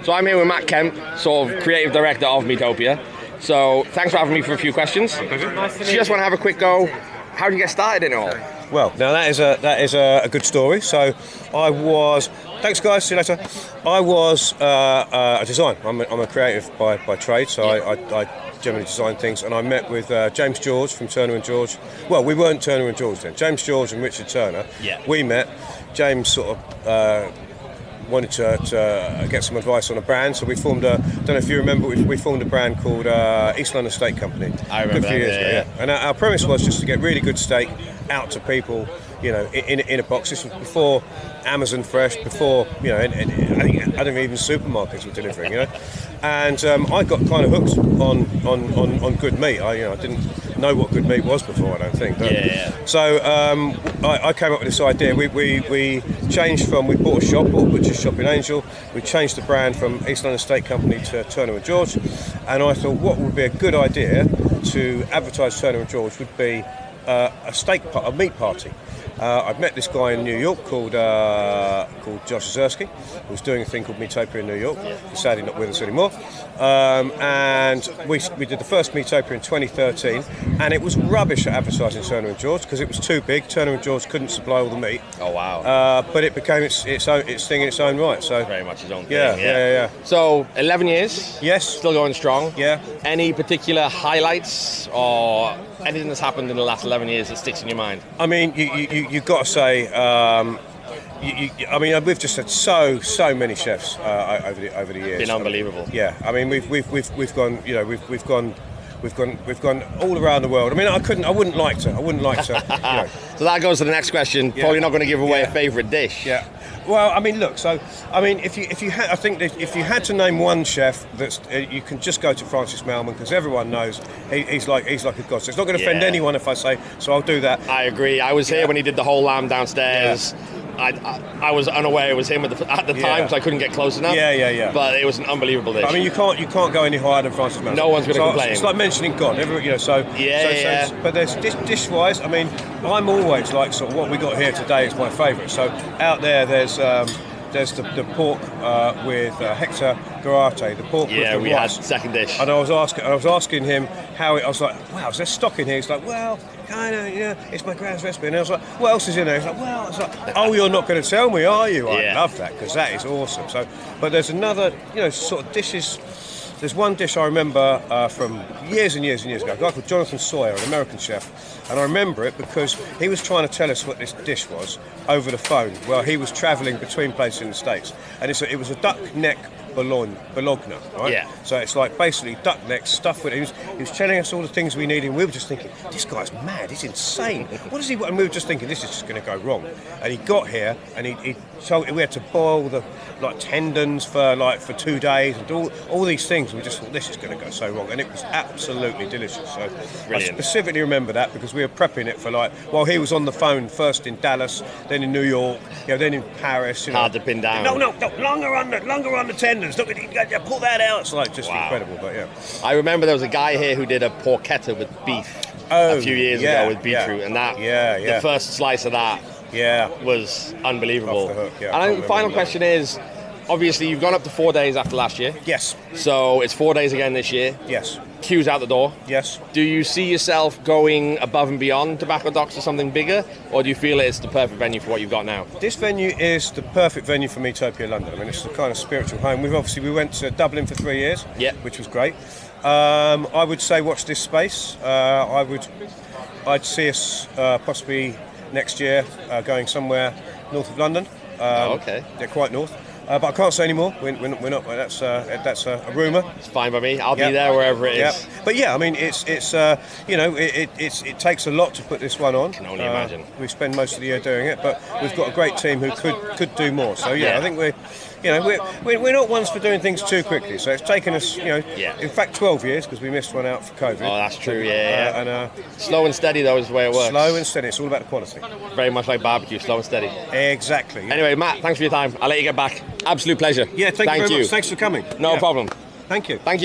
So I'm here with Mat Kemp, sort of Creative Director of Meatopia. So thanks for having me for a few questions. Nice to So you just want to have a quick go. How did you get started in it all? Well, now that is a good story. So I was. Thanks, guys. See you later. I was a design. I'm a creative by trade, so I generally design things. And I met with James George from Turner and George. Well, we weren't Turner and George then. James George and Richard Turner. Yeah. We met. James sort of wanted to get some advice on a brand, so we formed a. Don't know if you remember. We formed a brand called East London Steak Company. I remember a few years ago. Yeah. And our premise was just to get really good steak out to people, you know, in a box. This was before Amazon Fresh, before, you know, and I don't even supermarkets were delivering, you know. And I got kind of hooked on good meat. I didn't know what good meat was before, I don't think. So I came up with this idea. We changed from, we bought a shop, bought a butcher's shop in Angel. We changed the brand from East London Steak Company to Turner and George. And I thought what would be a good idea to advertise Turner and George would be a meat party. I've met this guy in New York called Josh Zersky, who's doing a thing called Meatopia in New York. He's sadly not with us anymore. And we did the first Meatopia in 2013, and it was rubbish at advertising Turner and George because it was too big. Turner and George couldn't supply all the meat. Oh wow! But it became its thing in its own right. So very much his own thing. Yeah. So 11 years. Yes. Still going strong. Yeah. Any particular highlights or anything that's happened in the last 11 years that sticks in your mind? I mean, you've got to say. I mean, we've just had so many chefs over the years. Been unbelievable. Yeah, I mean, we've gone, you know, we've gone all around the world. I mean, I wouldn't like to, you know. So that goes to the next question. Yeah. Probably not going to give away a favourite dish. Yeah. Well, I mean, look. So, I mean, if you had, I think that if you had to name one chef, that's you can just go to Francis Malman because everyone knows he's like a god. So it's not going to offend anyone if I say. So I'll do that. I agree. I was here when he did the whole lamb downstairs. Yeah. I was unaware it was him at the time because I couldn't get close enough. Yeah. But it was an unbelievable dish. I mean, you can't go any higher than Francis Malman. No one's going to complain. It's like mentioning God. You know. So but there's dish-wise. I mean, I'm always like sort of what we got here today is my favourite. So out there's the pork with Hector Garate, the pork with the we rice. had second dish. And I was asking him how I was like, wow, is there stock in here? He's like, well, kind of, yeah, it's my grand's recipe. And I was like, what else is in there? He's like, well, it's like, oh, you're not going to tell me, are you? I love that because that is awesome. So, but there's another, you know, sort of dishes. There's one dish I remember from years and years and years ago, a guy called Jonathan Sawyer, an American chef, and I remember it because he was trying to tell us what this dish was over the phone while he was travelling between places in the States. And it was a duck neck bologna, right? Yeah. So it's like basically duck neck stuffed with it. He was telling us all the things we needed, and we were just thinking, this guy's mad, he's insane. What does he want? And we were just thinking, this is just going to go wrong. And he got here, and he told we had to boil the tendons for 2 days and do all these things. And we just thought, this is going to go so wrong, and it was absolutely delicious. So brilliant. I specifically remember that because we were prepping it for while he was on the phone first in Dallas, then in New York, you know, then in Paris. You know. Hard to pin down. No, longer on the tendons. Look, pull that out. It's like just incredible, but yeah. I remember there was a guy here who did a porchetta with beef a few years ago with beetroot, and that the first slice of that was unbelievable. Off the hook, And the final question is, obviously you've gone up to 4 days after last year. Yes. So it's 4 days again this year. Yes. Queues out the door. Yes. Do you see yourself going above and beyond tobacco docks or something bigger, or do you feel it's the perfect venue for what you've got now? This venue is the perfect venue for Meatopia London. I mean, it's the kind of spiritual home. We went to Dublin for 3 years, which was great. I would say watch this space. I'd see us possibly next year going somewhere north of London. Okay. They're quite north. But I can't say any more. We're not. That's a rumour. It's fine by me. I'll be there wherever it is. But yeah, I mean, it's you know, it takes a lot to put this one on. I can only imagine. We spend most of the year doing it, but we've got a great team who could do more. So I think we're not ones for doing things too quickly. So it's taken us, you know, in fact, 12 years because we missed one out for COVID. Oh, that's true. Yeah. And slow and steady though is the way it works. Slow and steady. It's all about the quality. Very much like barbecue, slow and steady. Exactly. Yeah. Anyway, Matt, thanks for your time. I'll let you get back. Absolute pleasure. Yeah, thank you very much. Thanks for coming. No problem. Thank you. Thank you.